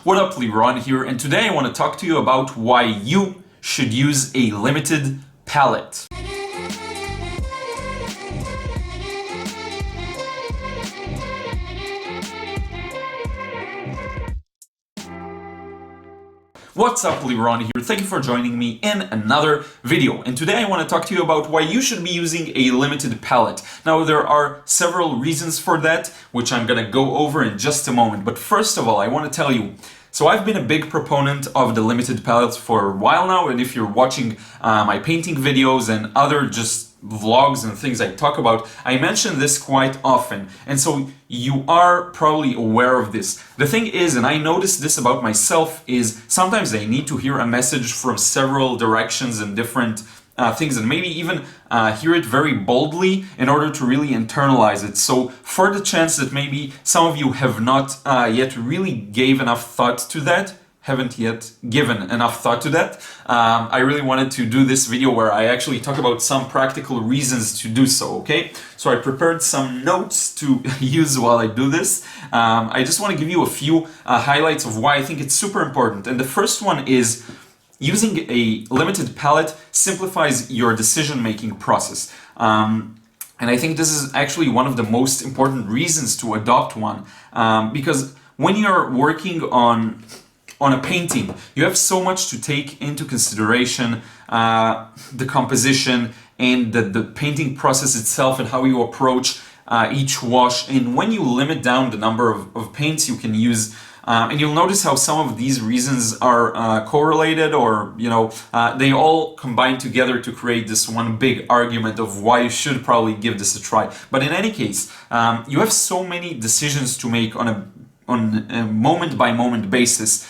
What up, Liron here, and today I want to talk to you about why you should use a limited palette. What's up, Liron here. Thank you for joining me in another video. And today I want to talk to you about why you should be using a limited palette. Now, there are several reasons for that, which I'm going to go over in just a moment. But first of all, I want to tell you, so I've been a big proponent of the limited palettes for a while now, and if you're watching my painting videos and other just vlogs and things I talk about, I mention this quite often, and so you are probably aware of this. The thing is, and I noticed this about myself, is sometimes I need to hear a message from several directions and different things, and maybe even hear it very boldly in order to really internalize it. So for the chance that maybe some of you have not yet really gave enough thought to that, haven't yet given enough thought to that, I really wanted to do this video where I actually talk about some practical reasons to do so, okay? So I prepared some notes to use while I do this. I just want to give you a few highlights of why I think it's super important. And the first one is using a limited palette simplifies your decision-making process. And I think this is actually one of the most important reasons to adopt one, because when you're working on a painting, you have so much to take into consideration, the composition and the painting process itself and how you approach each wash. And when you limit down the number of paints you can use, and you'll notice how some of these reasons are correlated, or they all combine together to create this one big argument of why you should probably give this a try. But in any case, you have so many decisions to make on a moment-by-moment basis,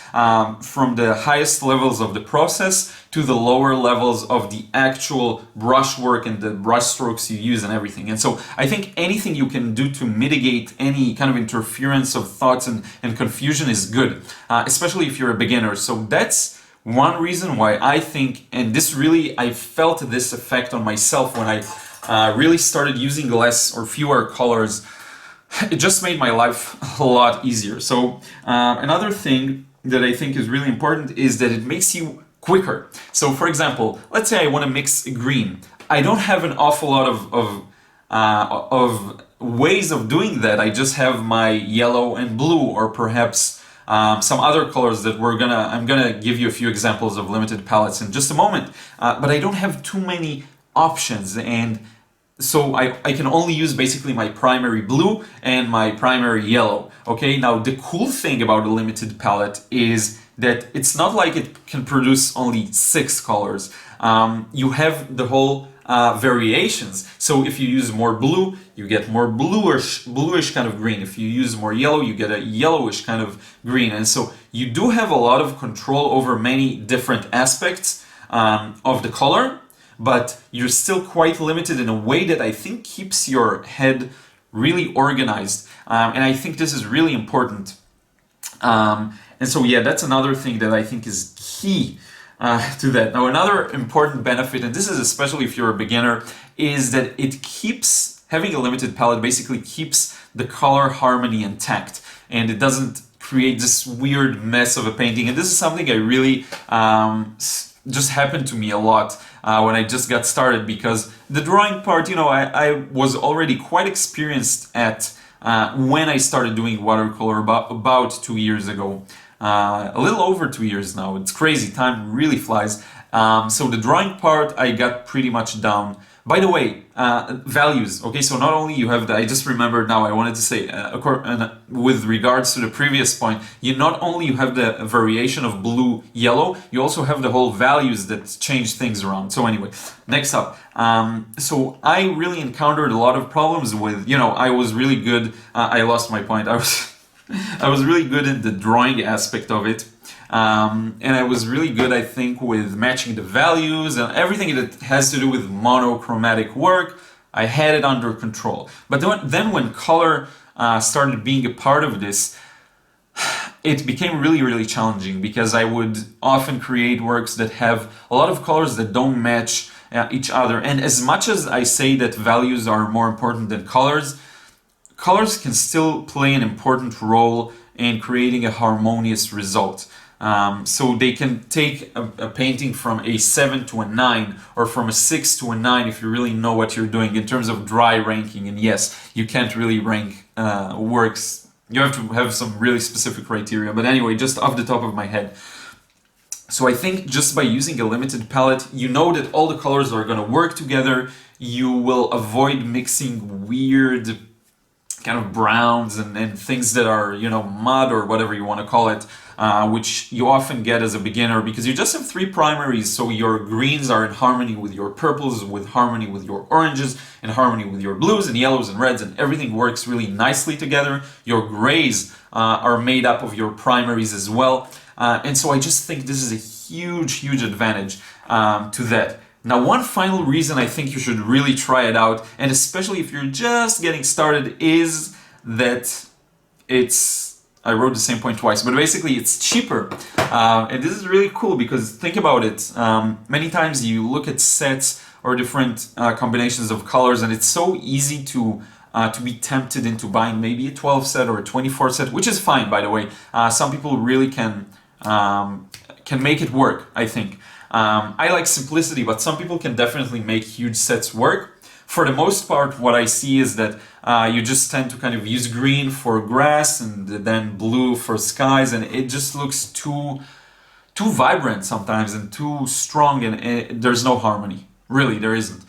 from the highest levels of the process to the lower levels of the actual brushwork and the brush strokes you use and everything. And so I think anything you can do to mitigate any kind of interference of thoughts and confusion is good, especially if you're a beginner. So that's one reason why I think, and this really, I felt this effect on myself when I really started using less or fewer colors. It just made my life a lot easier. So another thing that I think is really important is that it makes you quicker. So for example, let's say I want to mix green. I don't have an awful lot of ways of doing that. I just have my yellow and blue, or perhaps some other colors that I'm gonna give you a few examples of limited palettes in just a moment. But I don't have too many options, and so I can only use basically my primary blue and my primary yellow. Okay, now the cool thing about a limited palette is that it's not like it can produce only 6 colors. You have the whole variations. So if you use more blue, you get more bluish kind of green. If you use more yellow, you get a yellowish kind of green. And so you do have a lot of control over many different aspects of the color, but you're still quite limited in a way that I think keeps your head really organized. And I think this is really important. And so yeah, that's another thing that I think is key to that. Now, another important benefit, and this is especially if you're a beginner, is that it keeps, having a limited palette basically keeps the color harmony intact, and it doesn't create this weird mess of a painting. And this is something I really just happened to me a lot when I just got started, because the drawing part, I was already quite experienced at when I started doing watercolor about 2 years ago. A little over 2 years now. It's crazy, time really flies. So the drawing part I got pretty much down. By the way, values, okay, so not only you have the, I just remembered now, I wanted to say, with regards to the previous point, you not only you have the variation of blue, yellow, you also have the whole values that change things around. So anyway, next up, so I really encountered a lot of problems with, I was really good, I lost my point, I was really good in the drawing aspect of it. And I was really good, I think, with matching the values and everything that has to do with monochromatic work. I had it under control. But then when color started being a part of this, it became really, really challenging, because I would often create works that have a lot of colors that don't match each other. And as much as I say that values are more important than colors, colors can still play an important role in creating a harmonious result. So they can take a painting from a 7 to a 9, or from a 6 to a 9 if you really know what you're doing in terms of dry ranking. And yes, you can't really rank works. You have to have some really specific criteria. But anyway, just off the top of my head. So I think just by using a limited palette, you know that all the colors are going to work together. You will avoid mixing weird kind of browns and things that are, you know, mud or whatever you want to call it, which you often get as a beginner because you just have 3 primaries. So your greens are in harmony with your purples, with harmony with your oranges, in harmony with your blues and yellows and reds, and everything works really nicely together. Your grays are made up of your primaries as well. And so I just think this is a huge advantage to that. Now, one final reason I think you should really try it out, and especially if you're just getting started, is that I wrote the same point twice, but basically it's cheaper. And this is really cool because think about it. Many times you look at sets or different combinations of colors, and it's so easy to be tempted into buying maybe a 12 set or a 24 set, which is fine, by the way. Some people really can make it work, I think. I like simplicity, but some people can definitely make huge sets work. For the most part, what I see is that you just tend to kind of use green for grass and then blue for skies, and it just looks too vibrant sometimes and too strong, and there's no harmony. Really, there isn't.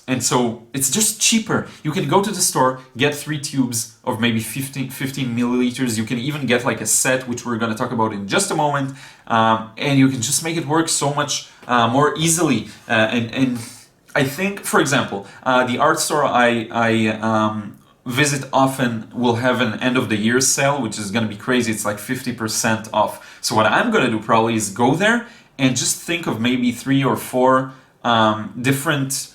And so it's just cheaper. You can go to the store, get 3 tubes of maybe 15 milliliters. You can even get like a set, which we're going to talk about in just a moment. And you can just make it work so much more easily. And I think, for example, the art store I visit often will have an end of the year sale, which is going to be crazy. It's like 50% off. So what I'm going to do probably is go there and just think of maybe 3 or 4 different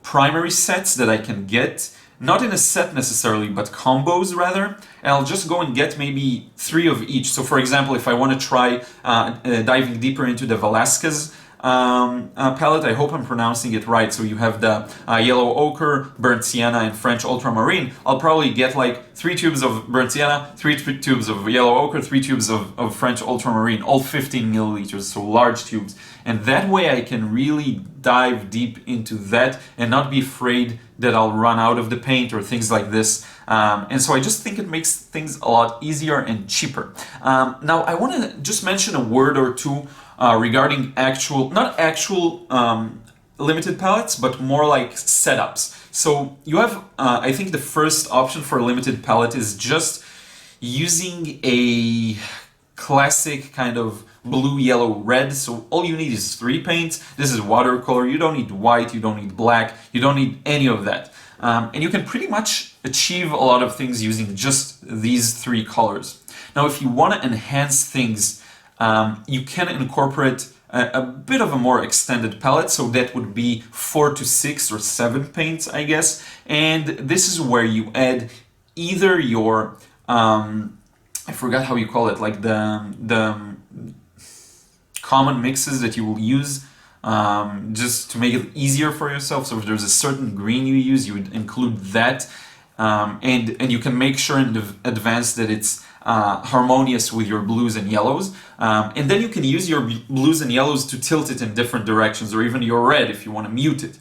primary sets that I can get, not in a set necessarily, but combos rather, and I'll just go and get maybe 3 of each. So for example, if I want to try diving deeper into the Velasquez palette, I hope I'm pronouncing it right. So you have the yellow ochre, burnt sienna, and French ultramarine. I'll probably get like 3 tubes of burnt sienna, 3 tubes of yellow ochre, 3 tubes of French ultramarine, all 15 milliliters, so large tubes. And that way I can really dive deep into that and not be afraid that I'll run out of the paint or things like this. And so I just think it makes things a lot easier and cheaper. Now I want to just mention a word or two regarding not actual limited palettes, but more like setups. So you have, I think the first option for a limited palette is just using a classic kind of blue, yellow, red. So all you need is 3 paints. This is watercolor. You don't need white, you don't need black, you don't need any of that. And you can pretty much achieve a lot of things using just these 3 colors. Now, if you want to enhance things, you can incorporate a bit of a more extended palette, so that would be 4 to 6 or 7 paints, I guess. And this is where you add either your, I forgot how you call it, like the common mixes that you will use just to make it easier for yourself. So if there's a certain green you use, you would include that. And you can make sure in advance that it's harmonious with your blues and yellows. And then you can use your blues and yellows to tilt it in different directions, or even your red if you want to mute it.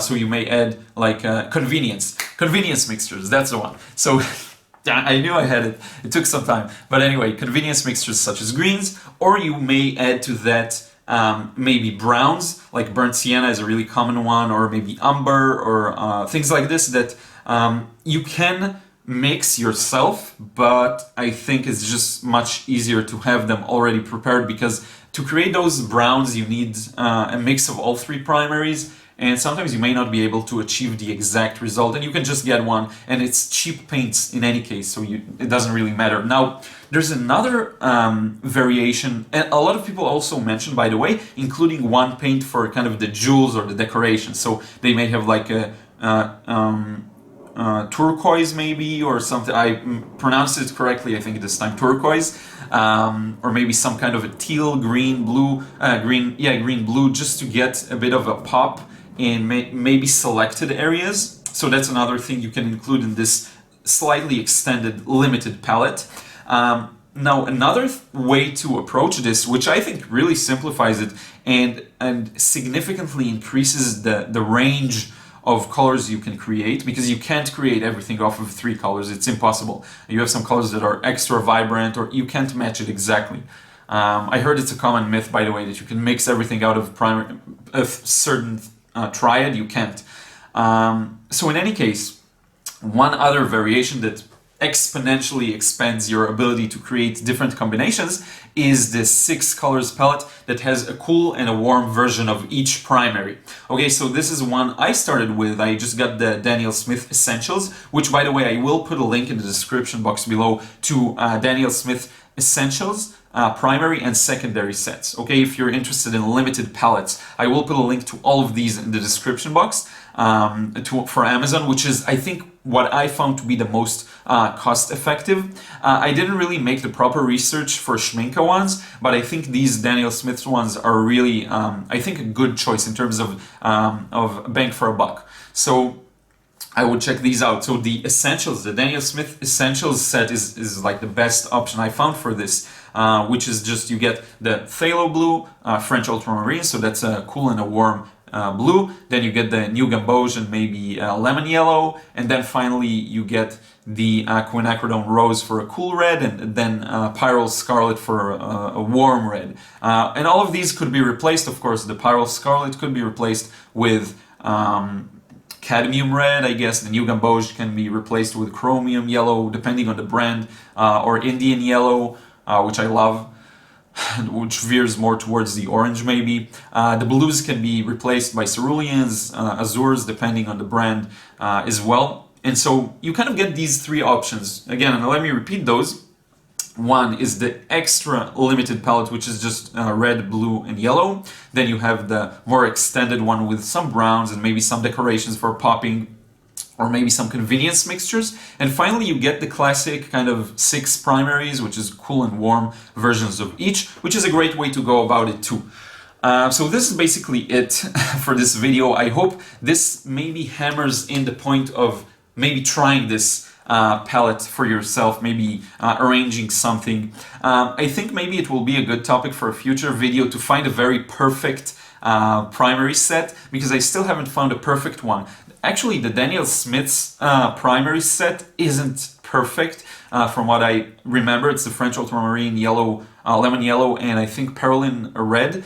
So you may add like convenience mixtures, that's the one. So I knew I had it, it took some time. But anyway, convenience mixtures such as greens, or you may add to that maybe browns, like burnt sienna is a really common one, or maybe umber, or things like this that you can mix yourself, but I think it's just much easier to have them already prepared, because to create those browns you need a mix of all 3 primaries, and sometimes you may not be able to achieve the exact result, and you can just get one, and it's cheap paints in any case, so it doesn't really matter. Now, there's another variation, and a lot of people also mention, by the way, including one paint for kind of the jewels or the decoration. So they may have like a turquoise maybe, or something. I pronounced it correctly, I think this time, turquoise, or maybe some kind of a teal, green, blue, green, blue, just to get a bit of a pop in maybe selected areas. So that's another thing you can include in this slightly extended limited palette. Now another way to approach this, which I think really simplifies it and significantly increases the range of colors you can create, because you can't create everything off of 3 colors. It's impossible. You have some colors that are extra vibrant, or you can't match it exactly. I heard it's a common myth, by the way, that you can mix everything out of a certain triad. You can't. So in any case, one other variation that exponentially expands your ability to create different combinations is this 6 colors palette that has a cool and a warm version of each primary. Okay, so this is one I started with. I just got the Daniel Smith Essentials, which, by the way, I will put a link in the description box below to Daniel Smith Essentials primary and secondary sets. Okay, if you're interested in limited palettes, I will put a link to all of these in the description box for Amazon, which is, I think, what I found to be the most cost effective. I didn't really make the proper research for Schminke ones, but I think these Daniel Smith ones are really, I think, a good choice in terms of bang for a buck. So I would check these out. So the Essentials, the Daniel Smith Essentials set is like the best option I found for this, which is just, you get the Phthalo Blue, French Ultramarine, so that's a cool and a warm blue. Then you get the New Gamboge and maybe Lemon Yellow, and then finally you get the Quinacridone Rose for a cool red, and then Pyrrole Scarlet for a warm red. And all of these could be replaced, of course. The Pyrrole Scarlet could be replaced with cadmium red, I guess. The New Gamboge can be replaced with chromium yellow, depending on the brand, or Indian yellow, which I love, which veers more towards the orange maybe. The blues can be replaced by ceruleans, azures, depending on the brand as well. And so you kind of get these 3 options. Again, let me repeat those. One is the extra limited palette, which is just red, blue, and yellow. Then you have the more extended one with some browns and maybe some decorations for popping, or maybe some convenience mixtures. And finally, you get the classic kind of 6 primaries, which is cool and warm versions of each, which is a great way to go about it too. So this is basically it for this video. I hope this maybe hammers in the point of maybe trying this palette for yourself, maybe arranging something. I think maybe it will be a good topic for a future video to find a very perfect primary set, because I still haven't found a perfect one. Actually, the Daniel Smith's primary set isn't perfect from what I remember. It's the French Ultramarine Yellow, Lemon Yellow, and I think Perlin Red.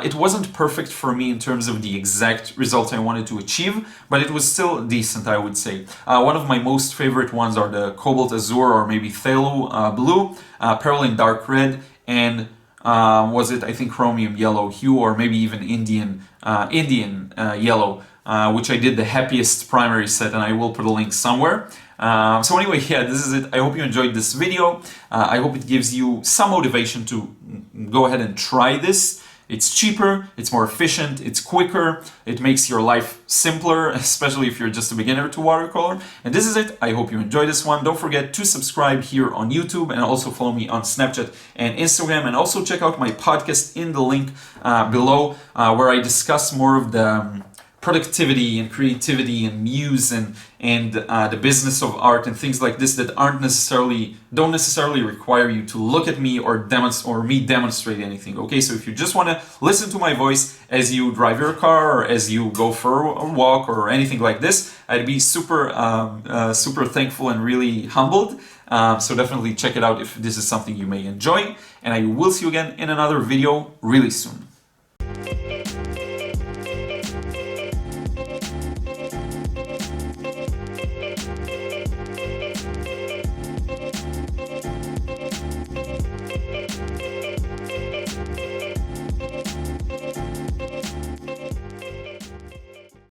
It wasn't perfect for me in terms of the exact results I wanted to achieve, but it was still decent, I would say. One of my most favorite ones are the Cobalt Azure, or maybe Phthalo Blue, Perlin Dark Red, and was it, I think, Chromium Yellow hue, or maybe even Indian Yellow, which I did the happiest primary set, and I will put a link somewhere. So anyway, yeah, this is it. I hope you enjoyed this video. I hope it gives you some motivation to go ahead and try this. It's cheaper, it's more efficient, it's quicker, it makes your life simpler, especially if you're just a beginner to watercolor. And this is it. I hope you enjoyed this one. Don't forget to subscribe here on YouTube, and also follow me on Snapchat and Instagram, and also check out my podcast in the link below, where I discuss more of the productivity and creativity and muse and the business of art and things like this that don't necessarily require you to look at me or demonstrate anything. Okay, so if you just want to listen to my voice as you drive your car, or as you go for a walk, or anything like this, I'd be super thankful and really humbled. So definitely check it out if this is something you may enjoy, and I will see you again in another video really soon.